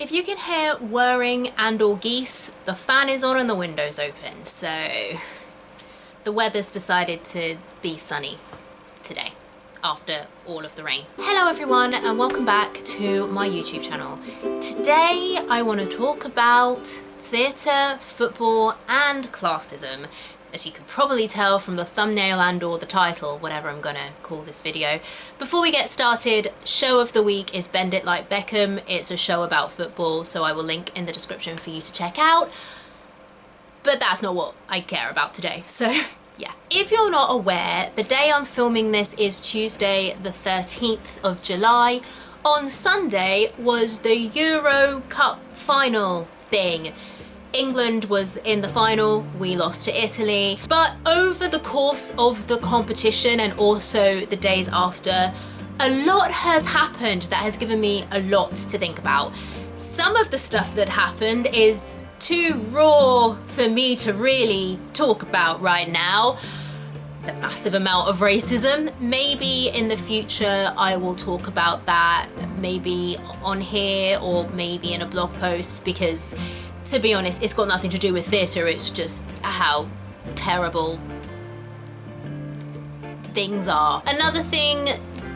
If you can hear whirring and or geese, the fan is on and the window's open, so the weather's decided to be sunny today after all of the rain. Hello everyone and welcome back to my YouTube channel. Today I want to talk about theatre, football and classism. As you could probably tell from the thumbnail and or the title, whatever I'm gonna call this video. Before we get started, show of the week is Bend It Like Beckham. It's a show about football, so I will link in the description for you to check out. But that's not what I care about today, so yeah. If you're not aware, the day I'm filming this is Tuesday the 13th of July. On Sunday was the Euro Cup final thing. England was in the final, we lost to Italy, but over the course of the competition and also the days after, a lot has happened that has given me a lot to think about. Some of the stuff that happened is too raw for me to really talk about right now. The massive amount of racism. Maybe in the future I will talk about that, maybe on here or maybe in a blog post, because to be honest, it's got nothing to do with theatre, it's just how terrible things are. Another thing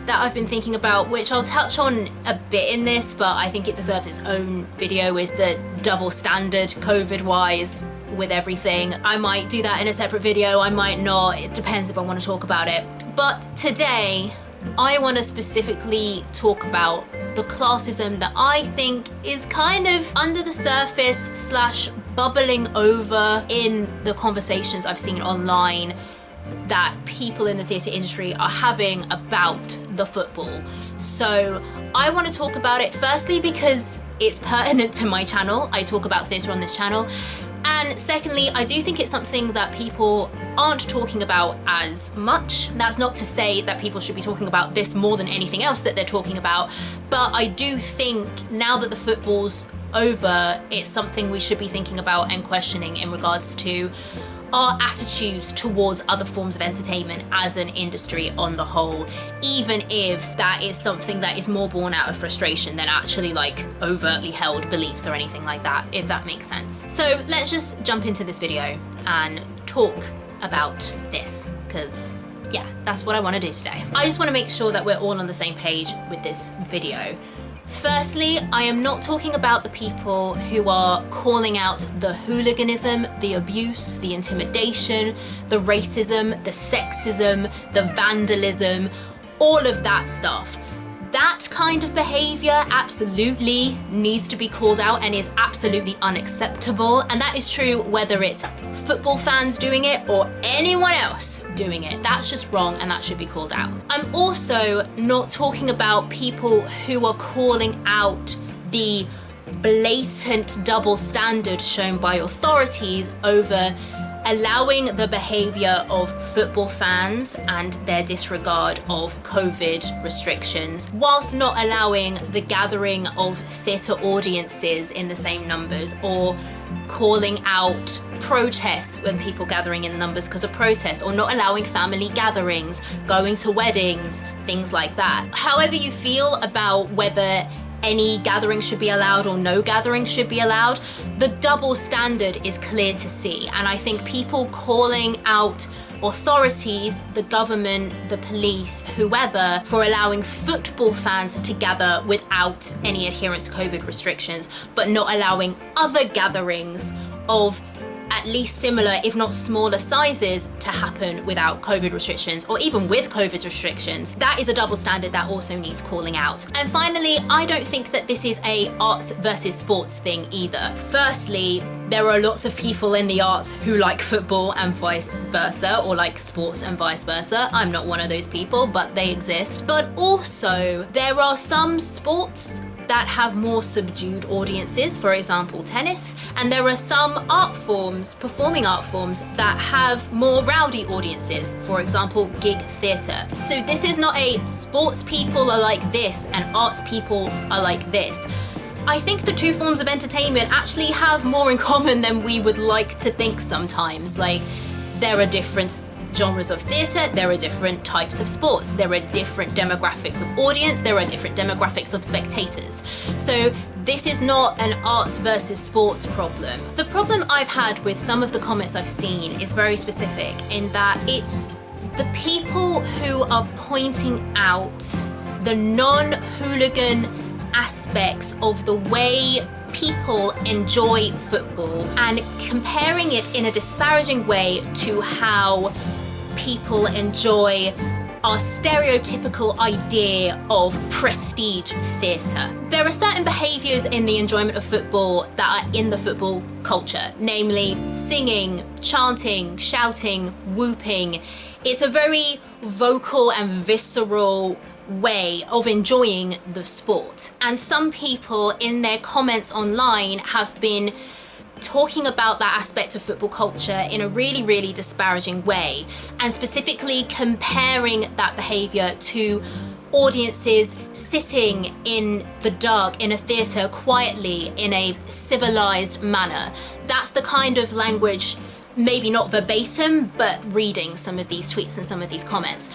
that I've been thinking about, which I'll touch on a bit in this, but I think it deserves its own video, is the double standard COVID-wise with everything. I might do that in a separate video, I might not, it depends if I want to talk about it. But today, I want to specifically talk about the classism that I think is kind of under the surface slash bubbling over in the conversations I've seen online that people in the theatre industry are having about the football. So I want to talk about it firstly because it's pertinent to my channel. I talk about theatre on this channel. And secondly, I do think it's something that people aren't talking about as much. That's not to say that people should be talking about this more than anything else that they're talking about, but I do think now that the football's over, it's something we should be thinking about and questioning in regards to our attitudes towards other forms of entertainment as an industry on the whole, even if that is something that is more born out of frustration than actually like overtly held beliefs or anything like that, if that makes sense. So let's just jump into this video and talk about this, because yeah, that's what I want to do today. I just want to make sure that we're all on the same page with this video. Firstly, I am not talking about the people who are calling out the hooliganism, the abuse, the intimidation, the racism, the sexism, the vandalism, all of that stuff. That kind of behaviour absolutely needs to be called out and is absolutely unacceptable. And that is true whether it's football fans doing it or anyone else doing it. That's just wrong and that should be called out. I'm also not talking about people who are calling out the blatant double standard shown by authorities over allowing the behaviour of football fans and their disregard of COVID restrictions, whilst not allowing the gathering of theatre audiences in the same numbers, or calling out protests when people gathering in numbers because of protest, or not allowing family gatherings, going to weddings, things like that. However you feel about whether any gathering should be allowed or no gathering should be allowed, the double standard is clear to see. And I think people calling out authorities, the government, the police, whoever, for allowing football fans to gather without any adherence to COVID restrictions, but not allowing other gatherings of at least similar, if not smaller sizes to happen without COVID restrictions, or even with COVID restrictions, that is a double standard that also needs calling out. And finally, I don't think that this is a arts versus sports thing either. Firstly, there are lots of people in the arts who like football and vice versa, or like sports and vice versa. I'm not one of those people, but they exist. But also, there are some sports that have more subdued audiences, for example tennis, and there are some art forms, performing art forms, that have more rowdy audiences, for example gig theatre. So this is not a sports people are like this and arts people are like this. I think the two forms of entertainment actually have more in common than we would like to think sometimes. Like, there are different genres of theatre, there are different types of sports, there are different demographics of audience, there are different demographics of spectators. So this is not an arts versus sports problem. The problem I've had with some of the comments I've seen is very specific in that it's the people who are pointing out the non-hooligan aspects of the way people enjoy football and comparing it in a disparaging way to how people enjoy our stereotypical idea of prestige theatre. There are certain behaviours in the enjoyment of football that are in the football culture, namely singing, chanting, shouting, whooping. It's a very vocal and visceral way of enjoying the sport. And some people in their comments online have been talking about that aspect of football culture in a really, really disparaging way, and specifically comparing that behaviour to audiences sitting in the dark in a theatre quietly in a civilised manner. That's the kind of language, maybe not verbatim, but reading some of these tweets and some of these comments.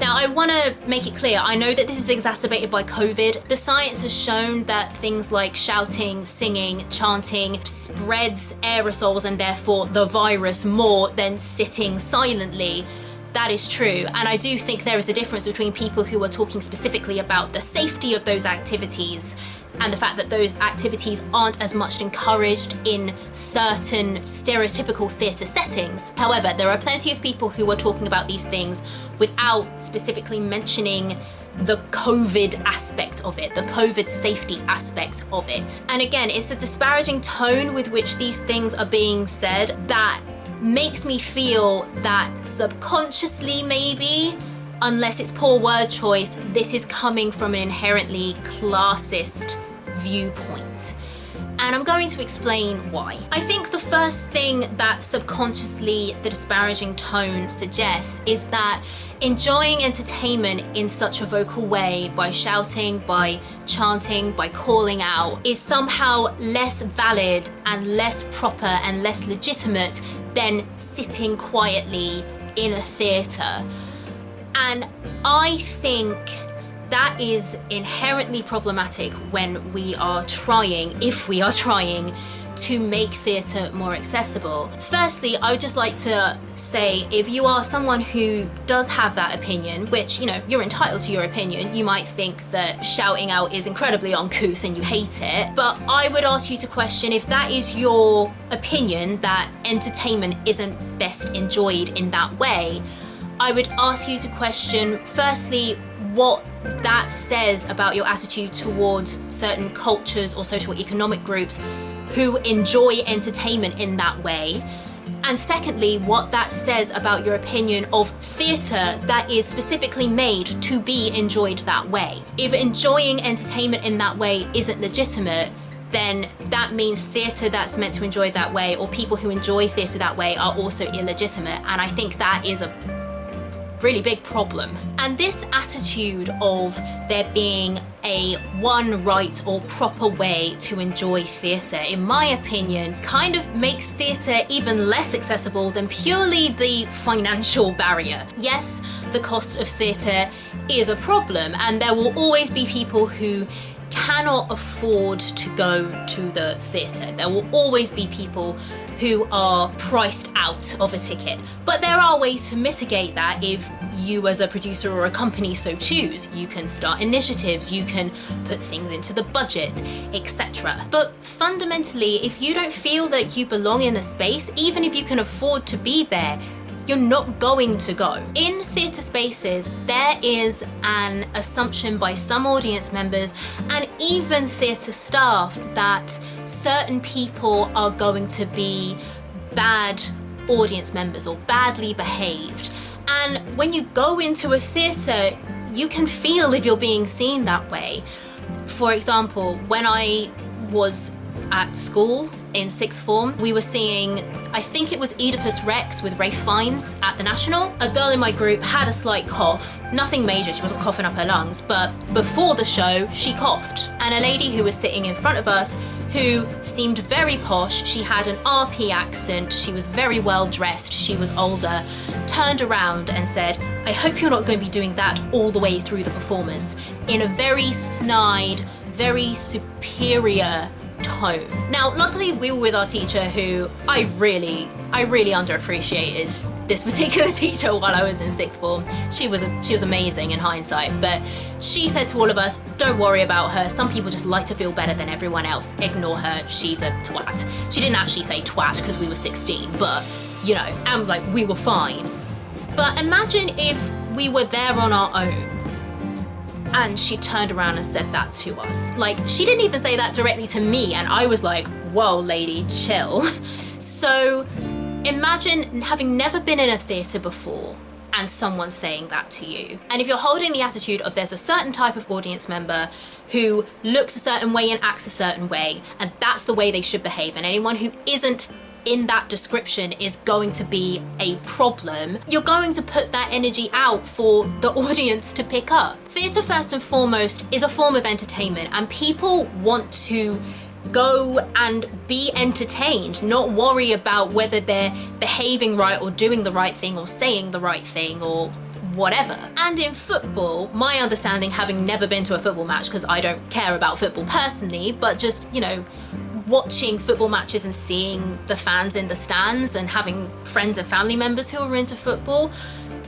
Now, I want to make it clear, I know that this is exacerbated by COVID. The science has shown that things like shouting, singing, chanting spreads aerosols and therefore the virus more than sitting silently. That is true, and I do think there is a difference between people who are talking specifically about the safety of those activities and the fact that those activities aren't as much encouraged in certain stereotypical theatre settings. However, there are plenty of people who are talking about these things without specifically mentioning the COVID aspect of it, the COVID safety aspect of it. And again, it's the disparaging tone with which these things are being said that makes me feel that subconsciously, maybe, unless it's poor word choice, this is coming from an inherently classist viewpoint. And I'm going to explain why. I think the first thing that subconsciously the disparaging tone suggests is that enjoying entertainment in such a vocal way, by shouting, by chanting, by calling out, is somehow less valid and less proper and less legitimate than sitting quietly in a theatre. And I think that is inherently problematic when we are trying, if we are trying, to make theatre more accessible. Firstly, I would just like to say, if you are someone who does have that opinion, which, you know, you're entitled to your opinion, you might think that shouting out is incredibly uncouth and you hate it, but I would ask you to question, if that is your opinion, that entertainment isn't best enjoyed in that way, I would ask you to question, firstly, what that says about your attitude towards certain cultures or social economic groups who enjoy entertainment in that way. And secondly, what that says about your opinion of theatre that is specifically made to be enjoyed that way. If enjoying entertainment in that way isn't legitimate, then that means theatre that's meant to enjoy that way, or people who enjoy theatre that way, are also illegitimate. And I think that is a really big problem. And this attitude of there being a one right or proper way to enjoy theatre, in my opinion, kind of makes theatre even less accessible than purely the financial barrier. Yes, the cost of theatre is a problem, and there will always be people who cannot afford to go to the theatre. There will always be people who are priced out of a ticket. But there are ways to mitigate that if you as a producer or a company so choose. You can start initiatives, you can put things into the budget, etc. But fundamentally, if you don't feel that you belong in a space, even if you can afford to be there, you're not going to go. In theatre spaces, there is an assumption by some audience members and even theatre staff that certain people are going to be bad audience members or badly behaved. And when you go into a theatre, you can feel if you're being seen that way. For example, when I was at school in sixth form. We were seeing, I think it was Oedipus Rex with Ralph Fiennes at the National. A girl in my group had a slight cough, nothing major, she wasn't coughing up her lungs, but before the show, she coughed. And a lady who was sitting in front of us who seemed very posh, she had an RP accent, she was very well dressed, she was older, turned around and said, "I hope you're not going to be doing that all the way through the performance," in a very snide, very superior tone. Now, luckily we were with our teacher who I really underappreciated this particular teacher while I was in sixth form. She was amazing in hindsight, but she said to all of us, "Don't worry about her. Some people just like to feel better than everyone else. Ignore her. She's a twat." She didn't actually say twat because we were 16, but you know, and like we were fine. But imagine if we were there on our own and she turned around and said that to us. Like, she didn't even say that directly to me, and I was like, whoa, lady, chill. So imagine having never been in a theatre before and someone saying that to you. And if you're holding the attitude of there's a certain type of audience member who looks a certain way and acts a certain way, and that's the way they should behave, and anyone who isn't in that description is going to be a problem, you're going to put that energy out for the audience to pick up. Theatre, first and foremost, is a form of entertainment, and people want to go and be entertained, not worry about whether they're behaving right or doing the right thing or saying the right thing or whatever. And in football, my understanding, having never been to a football match because I don't care about football personally, but just, you know, watching football matches and seeing the fans in the stands and having friends and family members who are into football,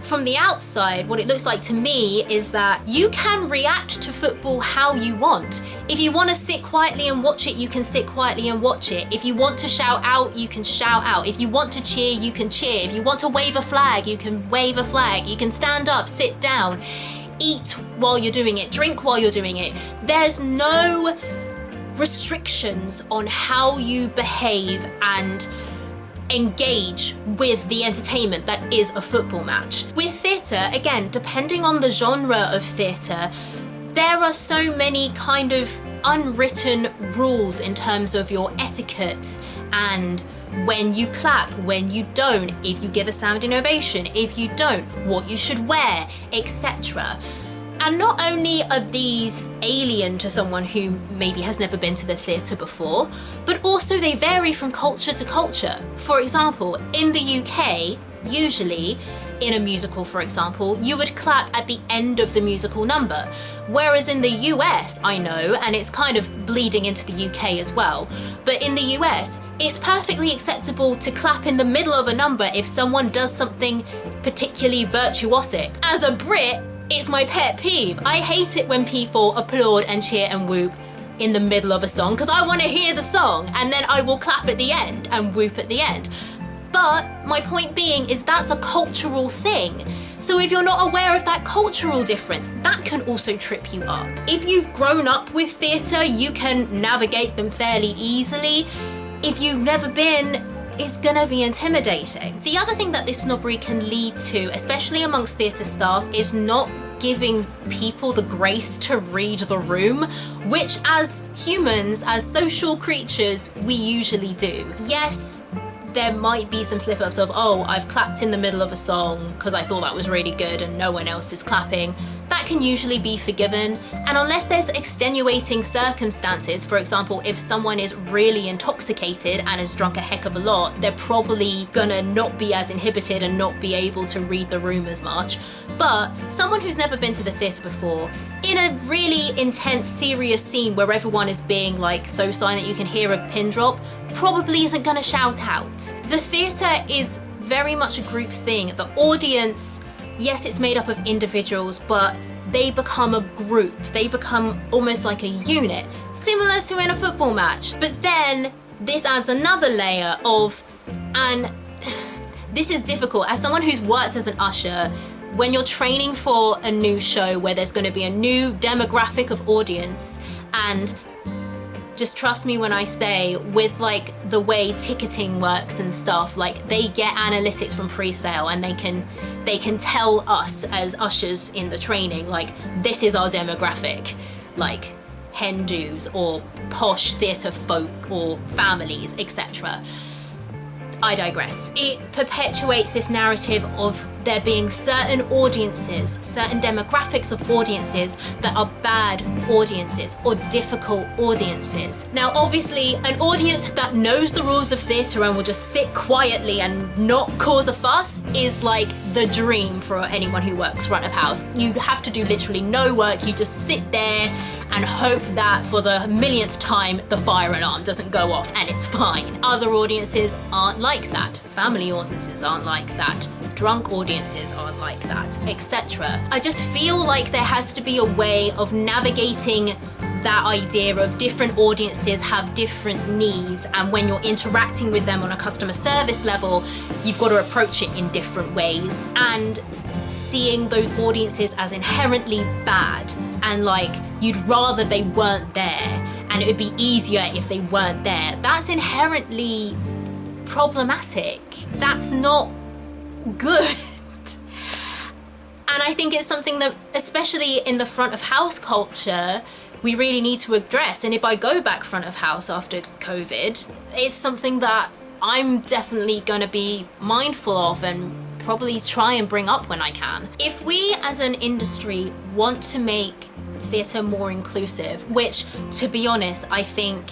from the outside, what it looks like to me is that you can react to football how you want. If you want to sit quietly and watch it, you can sit quietly and watch it. If you want to shout out, you can shout out. If you want to cheer, you can cheer. If you want to wave a flag, you can wave a flag. You can stand up, sit down, eat while you're doing it, drink while you're doing it. There's no restrictions on how you behave and engage with the entertainment that is a football match. With theatre, again, depending on the genre of theatre, there are so many kind of unwritten rules in terms of your etiquette and when you clap, when you don't, if you give a standing ovation, if you don't, what you should wear, etc. And not only are these alien to someone who maybe has never been to the theatre before, but also they vary from culture to culture. For example, in the UK, usually in a musical, for example, you would clap at the end of the musical number. Whereas in the US, I know, and it's kind of bleeding into the UK as well, but in the US, it's perfectly acceptable to clap in the middle of a number if someone does something particularly virtuosic. As a Brit, it's my pet peeve. I hate it when people applaud and cheer and whoop in the middle of a song because I want to hear the song and then I will clap at the end and whoop at the end. But my point being is that's a cultural thing. So if you're not aware of that cultural difference, that can also trip you up. If you've grown up with theatre, you can navigate them fairly easily. If you've never been, it's gonna be intimidating. The other thing that this snobbery can lead to, especially amongst theatre staff, is not giving people the grace to read the room, which as humans, as social creatures, we usually do. Yes, there might be some slip-ups of, oh, I've clapped in the middle of a song because I thought that was really good and no one else is clapping. That can usually be forgiven, and unless there's extenuating circumstances, for example, if someone is really intoxicated and has drunk a heck of a lot, they're probably gonna not be as inhibited and not be able to read the room as much. But someone who's never been to the theatre before, in a really intense, serious scene where everyone is being like so silent you can hear a pin drop, probably isn't gonna shout out. The theatre is very much a group thing. The audience, yes, it's made up of individuals, but they become a group. They become almost like a unit, similar to in a football match. But then this adds another layer of, and this is difficult. As someone who's worked as an usher, when you're training for a new show where there's going to be a new demographic of audience, and just trust me when I say, with like the way ticketing works and stuff, like they get analytics from pre-sale and they can tell us as ushers in the training, like, this is our demographic. Like, hen dos or posh theatre folk or families, etc. I digress. It perpetuates this narrative of there being certain audiences, certain demographics of audiences that are bad audiences or difficult audiences. Now, obviously, an audience that knows the rules of theatre and will just sit quietly and not cause a fuss is like the dream for anyone who works front of house. You have to do literally no work. You just sit there and hope that for the millionth time the fire alarm doesn't go off and it's fine. Other audiences aren't like that. Family audiences aren't like that. Drunk audiences aren't like that, etc. I just feel like there has to be a way of navigating that idea of different audiences have different needs, and when you're interacting with them on a customer service level, you've got to approach it in different ways, and seeing those audiences as inherently bad and like you'd rather they weren't there and it would be easier if they weren't there. That's inherently problematic. That's not good. And I think it's something that, especially in the front of house culture, we really need to address. And if I go back front of house after COVID, it's something that I'm definitely going to be mindful of and probably try and bring up when I can. If we as an industry want to make theatre more inclusive, which to be honest, I think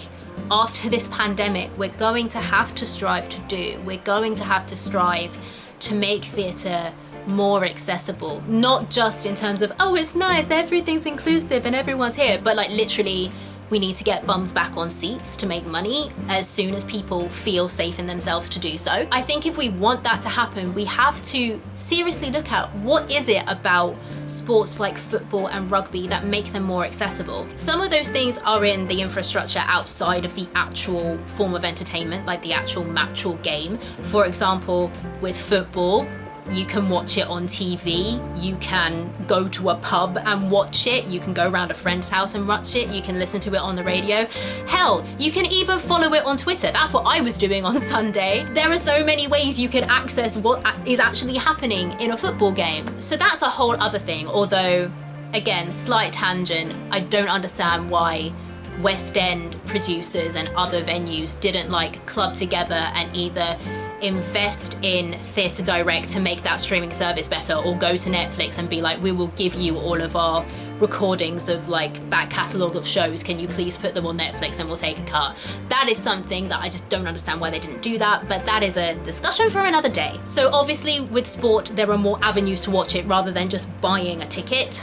after this pandemic, we're going to have to strive to do. We're going to have to strive to make theatre more accessible, not just in terms of, oh, it's nice, everything's inclusive and everyone's here, but like literally we need to get bums back on seats to make money as soon as people feel safe in themselves to do so. I think if we want that to happen, we have to seriously look at what is it about sports like football and rugby that make them more accessible. Some of those things are in the infrastructure outside of the actual form of entertainment, like the actual match or game. For example, with football, you can watch it on TV, you can go to a pub and watch it, you can go around a friend's house and watch it, you can listen to it on the radio. Hell, you can even follow it on Twitter. That's what I was doing on Sunday. There are so many ways you can access what is actually happening in a football game. So that's a whole other thing, although, again, slight tangent, I don't understand why West End producers and other venues didn't like club together and either invest in Theatre Direct to make that streaming service better, or go to Netflix and be like, we will give you all of our recordings of like back catalogue of shows, can you please put them on Netflix and we'll take a cut. That is something that I just don't understand why they didn't do that, but that is a discussion for another day. So obviously with sport there are more avenues to watch it rather than just buying a ticket,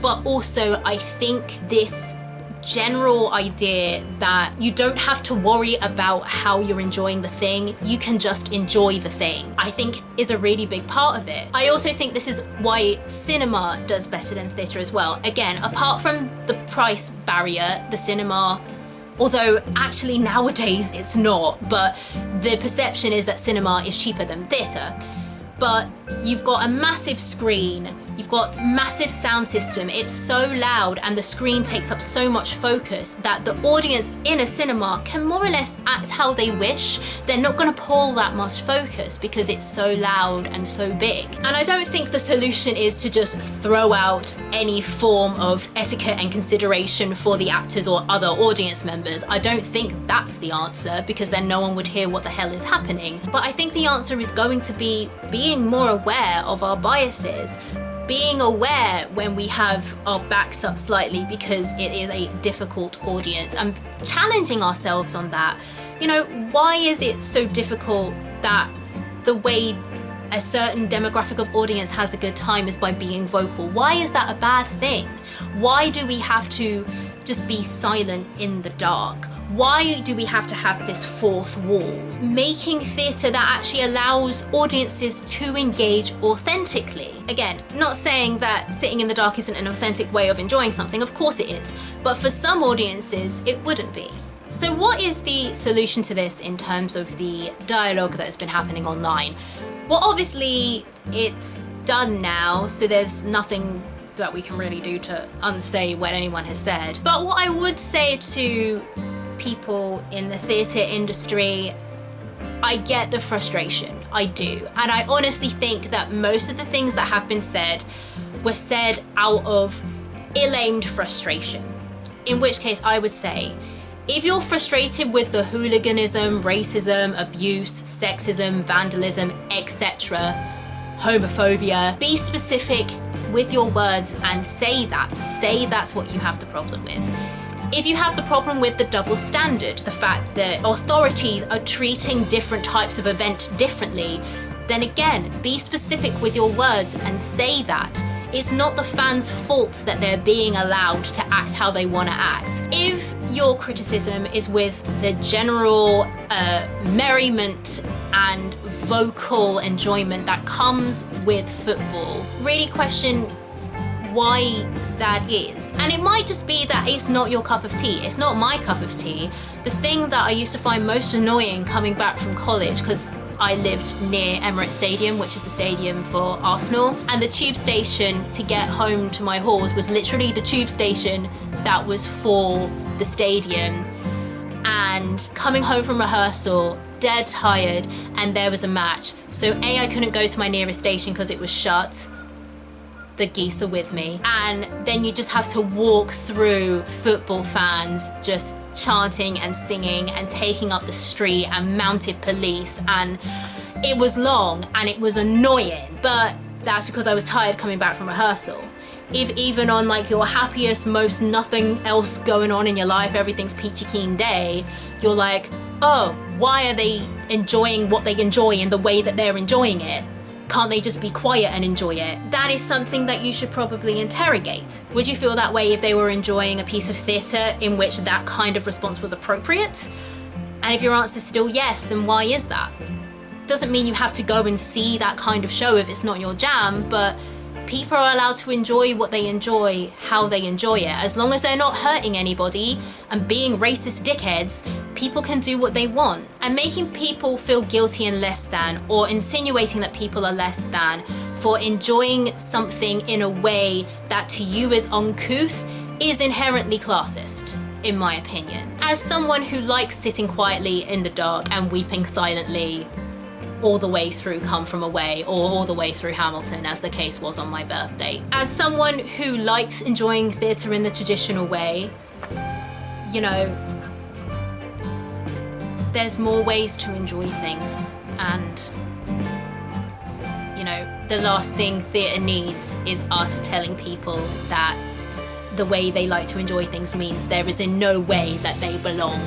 but also I think this general idea that you don't have to worry about how you're enjoying the thing, you can just enjoy the thing, I think is a really big part of it. I also think this is why cinema does better than theatre as well. Again, apart from the price barrier, the cinema, although actually nowadays it's not, but the perception is that cinema is cheaper than theatre. But you've got a massive screen, you've got massive sound system, it's so loud and the screen takes up so much focus that the audience in a cinema can more or less act how they wish. They're not going to pull that much focus because it's so loud and so big. And I don't think the solution is to just throw out any form of etiquette and consideration for the actors or other audience members. I don't think that's the answer, because then no one would hear what the hell is happening. But I think the answer is going to be being more aware of our biases, being aware when we have our backs up slightly because it is a difficult audience, and challenging ourselves on that. You know, why is it so difficult that the way a certain demographic of audience has a good time is by being vocal? Why is that a bad thing? Why do we have to just be silent in the dark? Why do we have to have this fourth wall? Making theatre that actually allows audiences to engage authentically. Again, not saying that sitting in the dark isn't an authentic way of enjoying something, of course it is, but for some audiences it wouldn't be. So what is the solution to this in terms of the dialogue that has been happening online? Well, obviously it's done now, so there's nothing that we can really do to unsay what anyone has said. But what I would say to people in the theatre industry, I get the frustration, I do. And I honestly think that most of the things that have been said were said out of ill-aimed frustration. In which case I would say, if you're frustrated with the hooliganism, racism, abuse, sexism, vandalism, etc., homophobia, be specific with your words and say that. Say that's what you have the problem with. If you have the problem with the double standard, the fact that authorities are treating different types of event differently, then again, be specific with your words and say that. It's not the fans' fault that they're being allowed to act how they want to act. If your criticism is with the general merriment and vocal enjoyment that comes with football, really question why that is. And it might just be that it's not your cup of tea. It's not my cup of tea. The thing that I used to find most annoying coming back from college, because I lived near Emirates Stadium, which is the stadium for Arsenal, and the tube station to get home to my halls was literally the tube station that was for the stadium. And coming home from rehearsal, dead tired, and there was a match. So A, I couldn't go to my nearest station because it was shut. The geese are with me. And then you just have to walk through football fans just chanting and singing and taking up the street and mounted police, and it was long and it was annoying, but that's because I was tired coming back from rehearsal. If even on like your happiest, most nothing else going on in your life, everything's peachy keen day, you're like, oh, why are they enjoying what they enjoy in the way that they're enjoying it? Can't they just be quiet and enjoy it? That is something that you should probably interrogate. Would you feel that way if they were enjoying a piece of theatre in which that kind of response was appropriate? And if your answer is still yes, then why is that? Doesn't mean you have to go and see that kind of show if it's not your jam, but people are allowed to enjoy what they enjoy, how they enjoy it. As long as they're not hurting anybody and being racist dickheads, people can do what they want. And making people feel guilty and less than, or insinuating that people are less than for enjoying something in a way that to you is uncouth, is inherently classist, in my opinion. As someone who likes sitting quietly in the dark and weeping silently all the way through Come From Away, or all the way through Hamilton, as the case was on my birthday. As someone who likes enjoying theatre in the traditional way, you know, there's more ways to enjoy things, and you know, the last thing theatre needs is us telling people that the way they like to enjoy things means there is in no way that they belong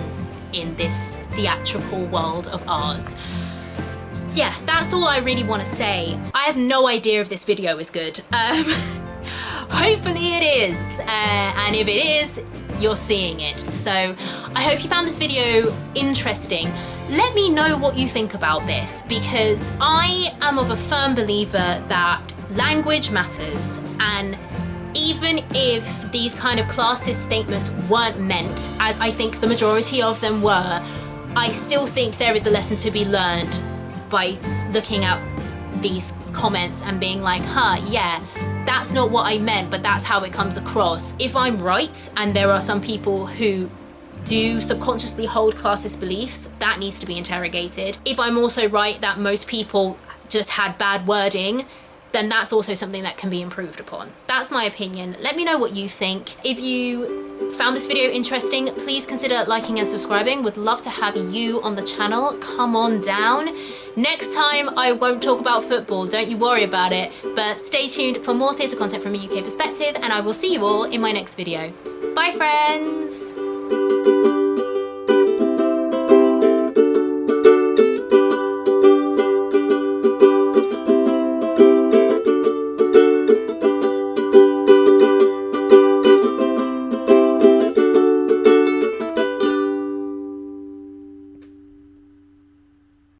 in this theatrical world of ours. Yeah, that's all I really want to say. I have no idea if this video is good. Hopefully it is, and if it is, you're seeing it. So I hope you found this video interesting. Let me know what you think about this, because I am of a firm believer that language matters, and even if these kind of classist statements weren't meant, as I think the majority of them were, I still think there is a lesson to be learned by looking at these comments and being like, yeah, that's not what I meant, but that's how it comes across. If I'm right, and there are some people who do subconsciously hold classist beliefs, that needs to be interrogated. If I'm also right that most people just had bad wording, then that's also something that can be improved upon. That's my opinion. Let me know what you think. If you found this video interesting, please consider liking and subscribing. Would love to have you on the channel. Come on down. Next time I won't talk about football, don't you worry about it, but stay tuned for more theatre content from a UK perspective, and I will see you all in my next video. Bye friends!